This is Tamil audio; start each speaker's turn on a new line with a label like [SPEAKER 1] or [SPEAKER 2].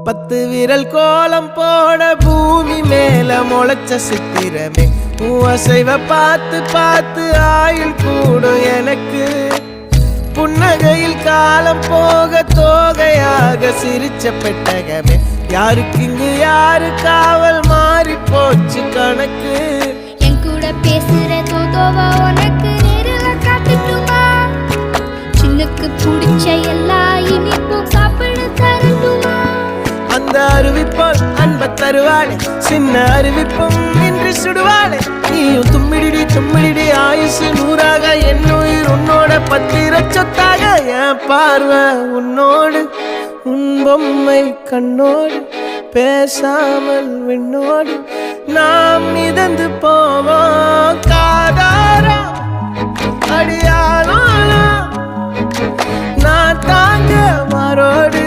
[SPEAKER 1] 10 விரல் கோலம் போட பூமி மேல முளைச்ச சித்திரமே அசைவ பார்த்து பார்த்து ஆயுள் கூடும் எனக்கு புன்னகையில் காலம் போக தோகையாக சிரிச்ச பெட்டகமே யாருக்கு இங்கு யாரு காவல் மாறி போச்சு கணக்கு
[SPEAKER 2] என் கூட பேசுற தோதோவா உனக்கு நேரில் காட்டுட்டுமா சின்னுக்கு பிடிச்ச எல்லா இனிப்பும் சாப்பிட தரட்டுமா
[SPEAKER 1] அந்த அறிவிப்பால் அன்ப தருவாளே சின்ன அறிவிப்பும் இன்று சுடுவாளே நீயும் தும்மிடி தும்மிடி ஆயுசு 100ஆக என் உயிர் உன்னோட 10 சொத்தாக என் பார்வை உன்னோடு உன் பொம்மை கண்ணோடு பேசாமல் விண்ணோடு நாம் மிதந்து போவோம் காதாரா அடியாளோ நான் தாங்க மாறோடு